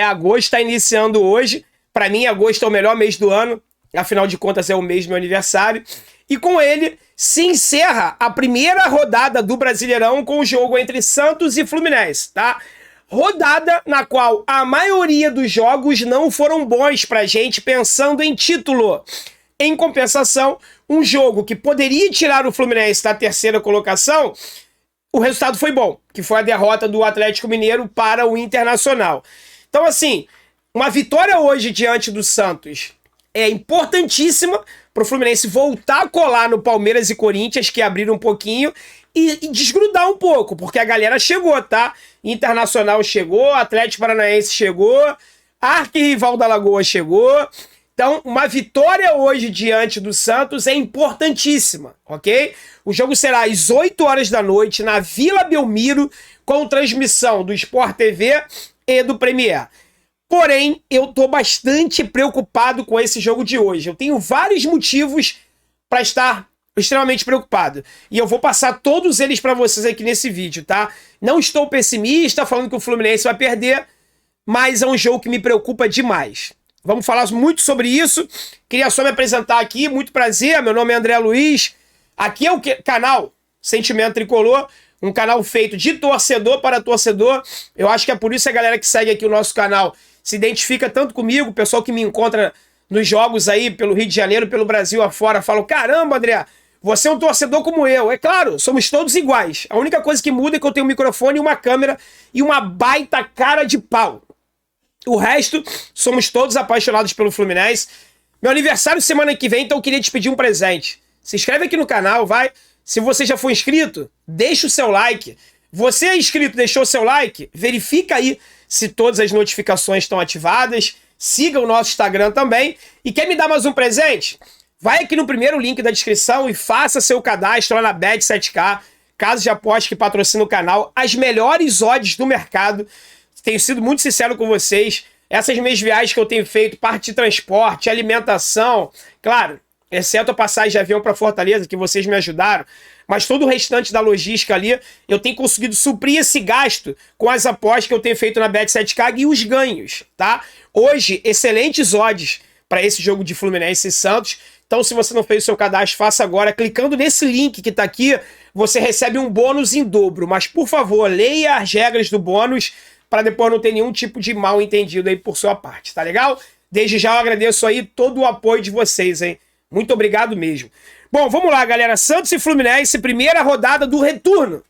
Agosto está iniciando hoje. Para mim, agosto é o melhor mês do ano. Afinal de contas, é o mês do meu aniversário. E com ele, se encerra a primeira rodada do Brasileirão com o jogo entre Santos e Fluminense, tá? Rodada na qual a maioria dos jogos não foram bons pra gente pensando em título. Em compensação, um jogo que poderia tirar o Fluminense da terceira colocação, o resultado foi bom, que foi a derrota do Atlético Mineiro para o Internacional. Então, assim, uma vitória hoje diante do Santos é importantíssima para o Fluminense voltar a colar no Palmeiras e Corinthians, que abriram um pouquinho, e desgrudar um pouco, porque a galera chegou, tá? Internacional chegou, Atlético Paranaense chegou, arquirrival da Lagoa chegou. Então, uma vitória hoje diante do Santos é importantíssima, ok? O jogo será às 8 horas da noite na Vila Belmiro, com transmissão do Sport TV e do Premier. Porém, eu tô bastante preocupado com esse jogo de hoje. Eu tenho vários motivos para estar extremamente preocupado. E eu vou passar todos eles para vocês aqui nesse vídeo, tá? Não estou pessimista, falando que o Fluminense vai perder, mas é um jogo que me preocupa demais. Vamos falar muito sobre isso. Queria só me apresentar aqui. Muito prazer, meu nome é André Luiz. Aqui é o canal Sentimento Tricolor, um canal feito de torcedor para torcedor. Eu acho que é por isso que a galera que segue aqui o nosso canal se identifica tanto comigo, o pessoal que me encontra nos jogos aí pelo Rio de Janeiro, pelo Brasil afora, fala: caramba, André, você é um torcedor como eu. É claro, somos todos iguais. A única coisa que muda é que eu tenho um microfone, uma câmera e uma baita cara de pau. O resto, somos todos apaixonados pelo Fluminense. Meu aniversário semana que vem, então eu queria te pedir um presente. Se inscreve aqui no canal, vai. Se você já for inscrito, deixa o seu like. Você é inscrito, deixou o seu like? Verifica aí se todas as notificações estão ativadas. Siga o nosso Instagram também. E quer me dar mais um presente? Vai aqui no primeiro link da descrição e faça seu cadastro lá na Bet7k, casa de aposta que patrocina o canal. As melhores odds do mercado. Tenho sido muito sincero com vocês. Essas minhas viagens que eu tenho feito, parte de transporte, alimentação, claro, exceto a passagem de avião para Fortaleza, que vocês me ajudaram, mas todo o restante da logística ali, eu tenho conseguido suprir esse gasto com as apostas que eu tenho feito na Bet7k e os ganhos, tá? Hoje, excelentes odds para esse jogo de Fluminense e Santos. Então, se você não fez o seu cadastro, faça agora. Clicando nesse link que está aqui, você recebe um bônus em dobro. Mas, por favor, leia as regras do bônus para depois não ter nenhum tipo de mal entendido aí por sua parte, tá legal? Desde já eu agradeço aí todo o apoio de vocês, hein? Muito obrigado mesmo. Bom, vamos lá, galera. Santos e Fluminense, primeira rodada do retorno.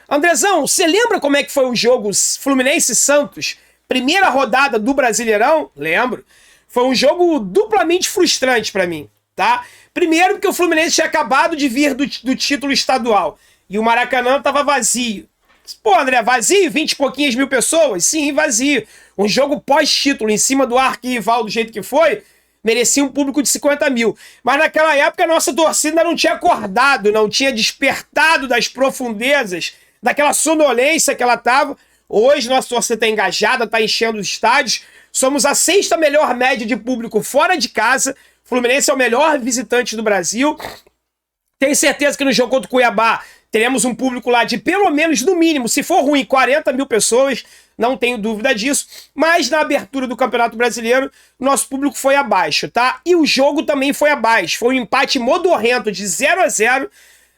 Andrezão, você lembra como é que foi o jogo Fluminense e Santos? Primeira rodada do Brasileirão? Lembro. Foi um jogo duplamente frustrante para mim, tá? Primeiro porque o Fluminense tinha acabado de vir do título estadual e o Maracanã tava vazio. Pô, André, vazio? 20 e pouquinhas mil pessoas? Sim, vazio. Um jogo pós-título em cima do arquirrival do jeito que foi, merecia um público de 50 mil. Mas naquela época a nossa torcida não tinha acordado, não tinha despertado das profundezas, daquela sonolência que ela tava. Hoje nossa torcida está engajada, está enchendo os estádios. Somos a 6ª melhor média de público fora de casa. O Fluminense é o melhor visitante do Brasil. Tenho certeza que no jogo contra o Cuiabá teremos um público lá de pelo menos, no mínimo, se for ruim, 40 mil pessoas. Não tenho dúvida disso. Mas na abertura do Campeonato Brasileiro, nosso público foi abaixo, tá? E o jogo também foi abaixo. Foi um empate modorrento de 0-0.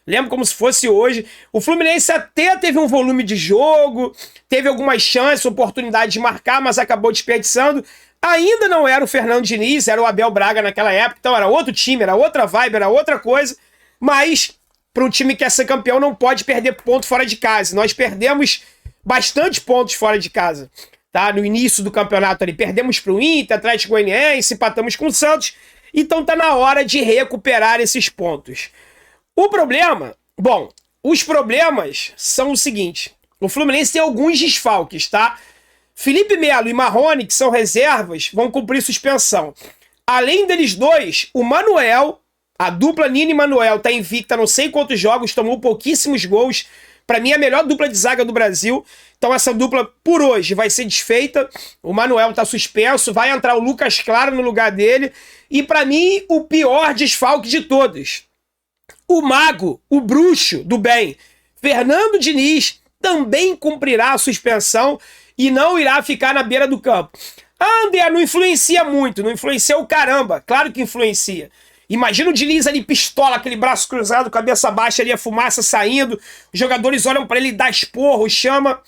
Lembro como se fosse hoje. O Fluminense até teve um volume de jogo, teve algumas chances, oportunidade de marcar, mas acabou desperdiçando. Ainda não era o Fernando Diniz, era o Abel Braga naquela época. Então era outro time, era outra vibe, era outra coisa. Mas para um time que quer ser campeão não pode perder ponto fora de casa. Nós perdemos bastante pontos fora de casa, tá? No início do campeonato ali, perdemos para o Inter, Atlético Goianiense, empatamos com o Santos. Então tá na hora de recuperar esses pontos. O problema, bom, os problemas são o seguinte: o Fluminense tem alguns desfalques, tá? Felipe Melo e Marrone, que são reservas, vão cumprir suspensão. Além deles dois, o Manuel, a dupla Nino e Manuel, tá invicta não sei quantos jogos, tomou pouquíssimos gols. Pra mim, é a melhor dupla de zaga do Brasil. Então, essa dupla, por hoje, vai ser desfeita. O Manuel tá suspenso, vai entrar o Lucas Claro no lugar dele. E, pra mim, o pior desfalque de todos: o mago, o bruxo do bem, Fernando Diniz, também cumprirá a suspensão. e não irá ficar na beira do campo. Ah, André, não influencia muito, não influencia o caramba. Claro que influencia. Imagina o Diniz ali, pistola, aquele braço cruzado, cabeça baixa ali, a fumaça saindo. Os jogadores olham para ele, dá esporro, chama.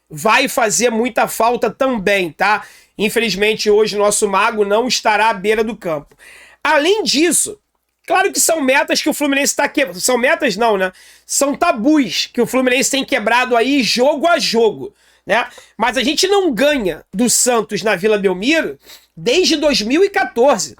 Vai fazer muita falta também, tá? Infelizmente, hoje, nosso mago não estará à beira do campo. Além disso, claro que são metas que o Fluminense está quebrando. São metas não, né? São tabus que o Fluminense tem quebrado aí jogo a jogo, né? Mas a gente não ganha do Santos na Vila Belmiro desde 2014.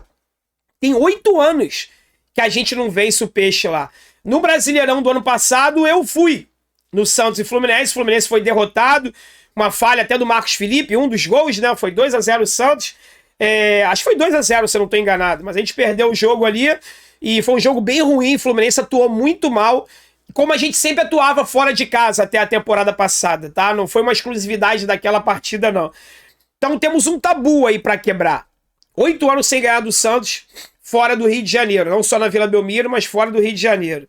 Tem 8 anos que a gente não vence o Peixe lá. No Brasileirão do ano passado, eu fui no Santos e Fluminense. O Fluminense foi derrotado. Uma falha até do Marcos Felipe, um dos gols, né? Foi 2-0 o Santos. Acho que foi 2-0, se eu não estou enganado. Mas a gente perdeu o jogo ali. E foi um jogo bem ruim. O Fluminense atuou muito mal. Como a gente sempre atuava fora de casa até a temporada passada, tá? Não foi uma exclusividade daquela partida, não. Então temos um tabu aí para quebrar. 8 anos sem ganhar do Santos fora do Rio de Janeiro. Não só na Vila Belmiro, mas fora do Rio de Janeiro.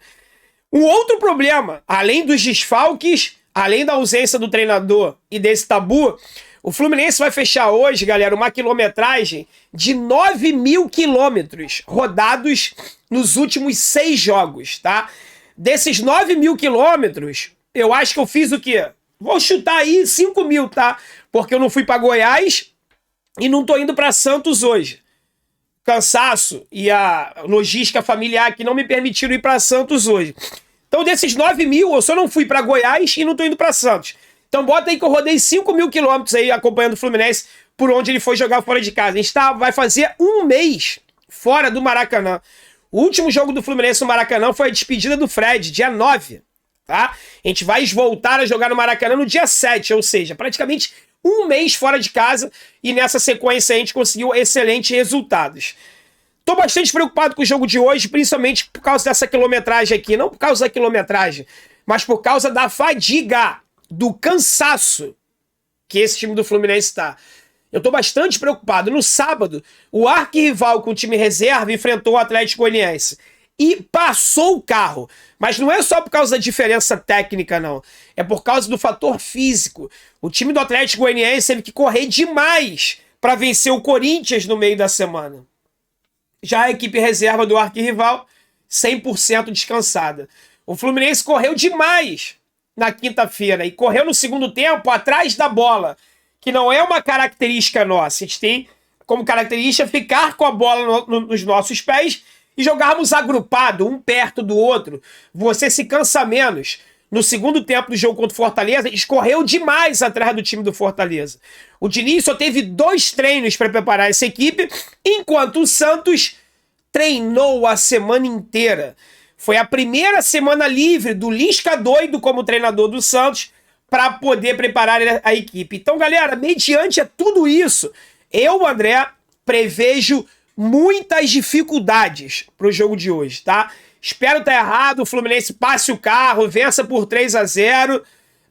Um outro problema, além dos desfalques, além da ausência do treinador e desse tabu, o Fluminense vai fechar hoje, galera, uma quilometragem de 9.000 quilômetros rodados nos últimos 6 jogos, tá? Desses 9.000 quilômetros, eu acho que eu fiz o quê? Vou chutar aí 5.000, tá? Porque eu não fui para Goiás e não tô indo para Santos hoje. Cansaço e a logística familiar que não me permitiram ir para Santos hoje. Então, desses 9.000, eu só não fui para Goiás e não tô indo para Santos. Então, bota aí que eu rodei 5.000 quilômetros aí acompanhando o Fluminense por onde ele foi jogar fora de casa. A gente vai fazer um mês fora do Maracanã. O último jogo do Fluminense no Maracanã foi a despedida do Fred, dia 9. Tá? A gente vai voltar a jogar no Maracanã no dia 7, ou seja, praticamente um mês fora de casa, e nessa sequência a gente conseguiu excelentes resultados. Tô bastante preocupado com o jogo de hoje, principalmente por causa dessa quilometragem aqui. Não por causa da quilometragem, mas por causa da fadiga, do cansaço que esse time do Fluminense está. Eu tô bastante preocupado. No sábado, o arquirrival com o time reserva enfrentou o Atlético Goianiense e passou o carro. Mas não é só por causa da diferença técnica, não. É por causa do fator físico. O time do Atlético Goianiense teve que correr demais para vencer o Corinthians no meio da semana. Já a equipe reserva do arquirrival, 100% descansada. O Fluminense correu demais na quinta-feira e correu no segundo tempo atrás da bola, que não é uma característica nossa. A gente tem como característica ficar com a bola nos nossos pés e jogarmos agrupado, um perto do outro. Você se cansa menos. No segundo tempo do jogo contra o Fortaleza, escorreu demais atrás do time do Fortaleza. O Diniz só teve 2 treinos para preparar essa equipe, enquanto o Santos treinou a semana inteira. Foi a primeira semana livre do Lisca doido como treinador do Santos para poder preparar a equipe. Então, galera, mediante a tudo isso, eu, André, prevejo muitas dificuldades para o jogo de hoje, tá? Espero estar errado, o Fluminense passe o carro, vença por 3-0,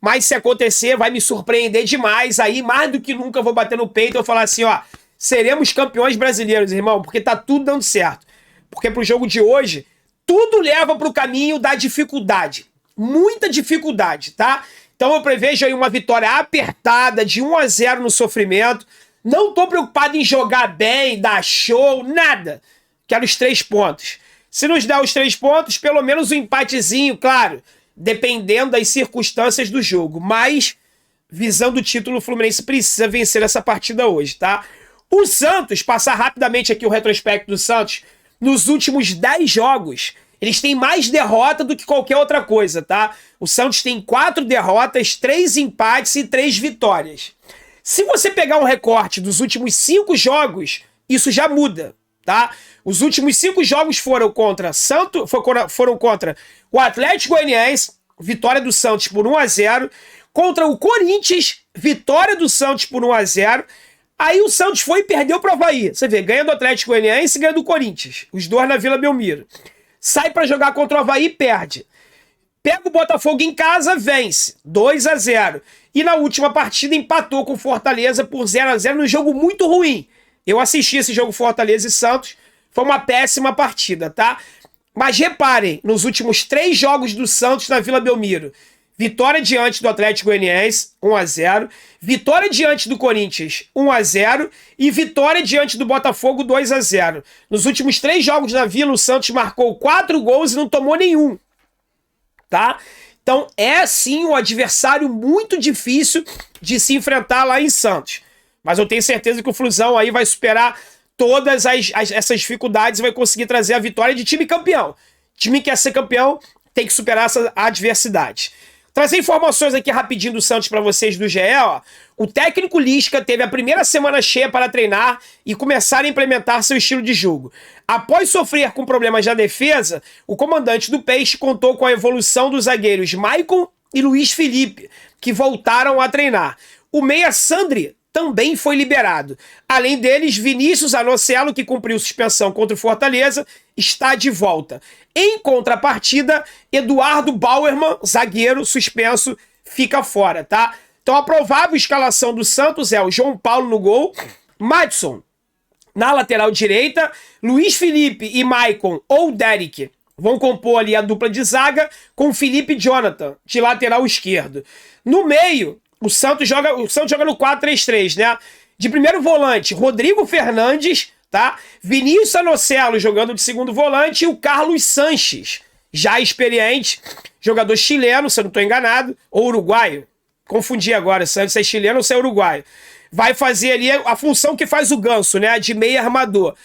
mas se acontecer vai me surpreender demais. Aí, mais do que nunca, eu vou bater no peito e vou falar assim, ó, seremos campeões brasileiros, irmão, porque tá tudo dando certo. Porque pro jogo de hoje, tudo leva pro caminho da dificuldade. Muita dificuldade, tá? Então eu prevejo aí uma vitória apertada de 1-0 no sofrimento. Não tô preocupado em jogar bem, dar show, nada. Quero os 3 pontos. Se nos der os 3 pontos, pelo menos um empatezinho, claro, dependendo das circunstâncias do jogo. Mas, visando o título, o Fluminense precisa vencer essa partida hoje, tá? O Santos, passar rapidamente aqui o retrospecto do Santos, nos últimos 10 jogos, eles têm mais derrota do que qualquer outra coisa, tá? O Santos tem 4 derrotas, 3 empates e 3 vitórias. Se você pegar um recorte dos últimos 5 jogos, isso já muda, tá? Os últimos 5 jogos foram contra o Atlético Goianiense, vitória do Santos por 1-0, contra o Corinthians, vitória do Santos por 1-0. Aí o Santos foi e perdeu para o Avaí. Você vê, ganha do Atlético Goianiense e ganha do Corinthians. Os 2 na Vila Belmiro. Sai para jogar contra o Avaí e perde. Pega o Botafogo em casa, vence. 2-0. E na última partida empatou com o Fortaleza por 0-0 num jogo muito ruim. Eu assisti esse jogo Fortaleza e Santos. Foi uma péssima partida, tá? Mas reparem, nos últimos 3 jogos do Santos na Vila Belmiro. Vitória diante do Atlético Goianiense, 1-0. Vitória diante do Corinthians, 1-0. E vitória diante do Botafogo, 2-0. Nos últimos 3 jogos na Vila, o Santos marcou 4 gols e não tomou nenhum. Tá? Então é sim um adversário muito difícil de se enfrentar lá em Santos. Mas eu tenho certeza que o Flusão aí vai superar todas essas dificuldades e vai conseguir trazer a vitória de time campeão. Time que quer ser campeão tem que superar essa adversidade. Trazer informações aqui rapidinho do Santos para vocês do GE, ó. O técnico Lisca teve a primeira semana cheia para treinar e começar a implementar seu estilo de jogo. Após sofrer com problemas na defesa, o comandante do Peixe contou com a evolução dos zagueiros Maicon e Luiz Felipe, que voltaram a treinar. O meia Sandri também foi liberado. Além deles, Vinícius Anocelo, que cumpriu suspensão contra o Fortaleza, está de volta. Em contrapartida, Eduardo Bauerman, zagueiro suspenso, fica fora, tá? Então a provável escalação do Santos é o João Paulo no gol, Madison na lateral direita, Luiz Felipe e Maicon ou Derek vão compor ali a dupla de zaga com Felipe e Jonathan de lateral esquerdo. No meio, o Santos joga no 4-3-3, né? De primeiro volante, Rodrigo Fernandes, tá? Vinícius Anocelo jogando de segundo volante e o Carlos Sanches, já experiente, jogador chileno, se eu não estou enganado, ou uruguaio. Confundi agora, Santos é chileno ou se é uruguaio. Vai fazer ali a função que faz o Ganso, né? De meio armador.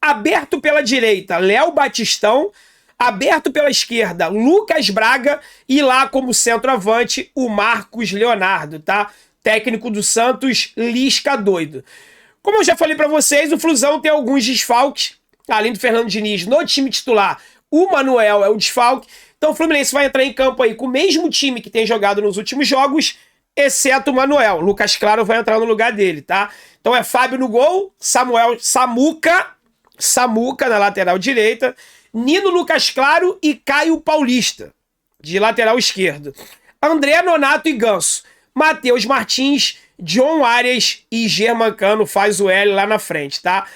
Aberto pela direita, Léo Batistão. Aberto pela esquerda, Lucas Braga. E lá como centroavante, o Marcos Leonardo, tá? Técnico do Santos, Lisca doido. Como eu já falei pra vocês, o Flusão tem alguns desfalques. Além do Fernando Diniz no time titular, o Manuel é o desfalque. Então o Fluminense vai entrar em campo aí com o mesmo time que tem jogado nos últimos jogos, exceto o Manuel. Lucas Claro vai entrar no lugar dele, tá? Então é Fábio no gol, Samuca na lateral direita, Nino, Lucas Claro e Caio Paulista, de lateral esquerdo. André, Nonato e Ganso. Matheus Martins, John Arias e Germancano faz o L lá na frente, tá?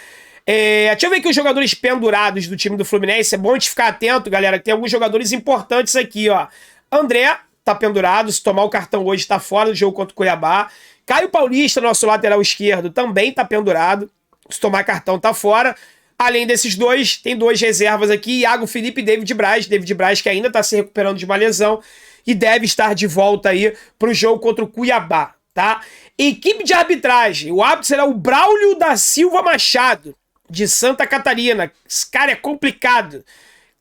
Deixa eu ver aqui os jogadores pendurados do time do Fluminense. É bom a gente ficar atento, galera, que tem alguns jogadores importantes aqui, ó. André tá pendurado, se tomar o cartão hoje tá fora do jogo contra o Cuiabá. Caio Paulista, nosso lateral esquerdo, também tá pendurado. Se tomar cartão tá fora. Além desses dois, tem 2 reservas aqui, Iago Felipe e David Braz. David Braz que ainda tá se recuperando de uma lesão e deve estar de volta aí pro jogo contra o Cuiabá, tá? Equipe de arbitragem, o árbitro será o Braulio da Silva Machado, de Santa Catarina. Esse cara é complicado.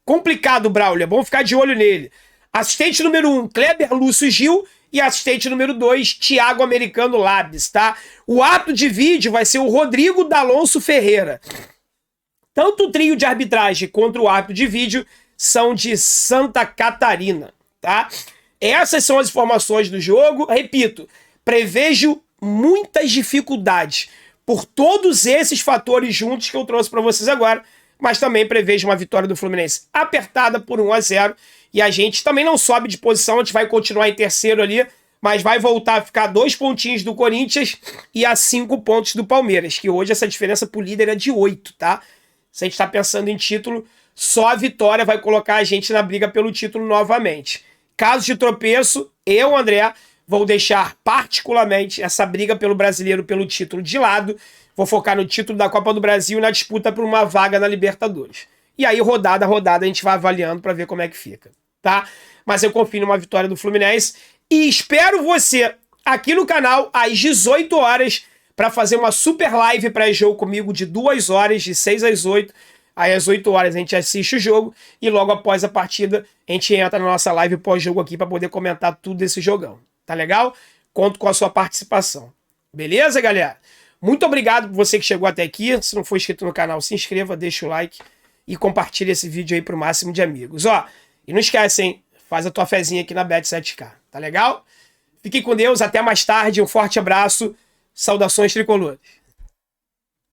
Complicado, Braulio. É bom ficar de olho nele. Assistente número 1, Kleber Lúcio Gil. E assistente número 2, Thiago Americano Labs, tá? O árbitro de vídeo vai ser o Rodrigo D'Alonso Ferreira. Tanto o trio de arbitragem quanto o árbitro de vídeo são de Santa Catarina, tá? Essas são as informações do jogo. Repito, prevejo muitas dificuldades por todos esses fatores juntos que eu trouxe para vocês agora, mas também prevejo uma vitória do Fluminense apertada por 1-0, e a gente também não sobe de posição, a gente vai continuar em terceiro ali, mas vai voltar a ficar 2 pontinhos do Corinthians e a 5 pontos do Palmeiras, que hoje essa diferença pro líder é de 8, tá? Se a gente tá pensando em título, só a vitória vai colocar a gente na briga pelo título novamente. Caso de tropeço, eu, André, vou deixar particularmente essa briga pelo brasileiro, pelo título de lado. Vou focar no título da Copa do Brasil e na disputa por uma vaga na Libertadores. E aí, rodada a rodada, a gente vai avaliando para ver como é que fica, tá? Mas eu confio numa vitória do Fluminense e espero você aqui no canal às 18 horas para fazer uma super live pré-jogo comigo de 2 horas, de 6 às 8. Aí às 8 horas a gente assiste o jogo e logo após a partida a gente entra na nossa live pós-jogo aqui para poder comentar tudo desse jogão. Tá legal? Conto com a sua participação. Beleza, galera? Muito obrigado por você que chegou até aqui. Se não for inscrito no canal, se inscreva, deixa o like e compartilha esse vídeo aí pro máximo de amigos. Ó, e não esquece, hein? Faz a tua fezinha aqui na Bet7k. Tá legal? Fique com Deus, até mais tarde. Um forte abraço. Saudações tricolores.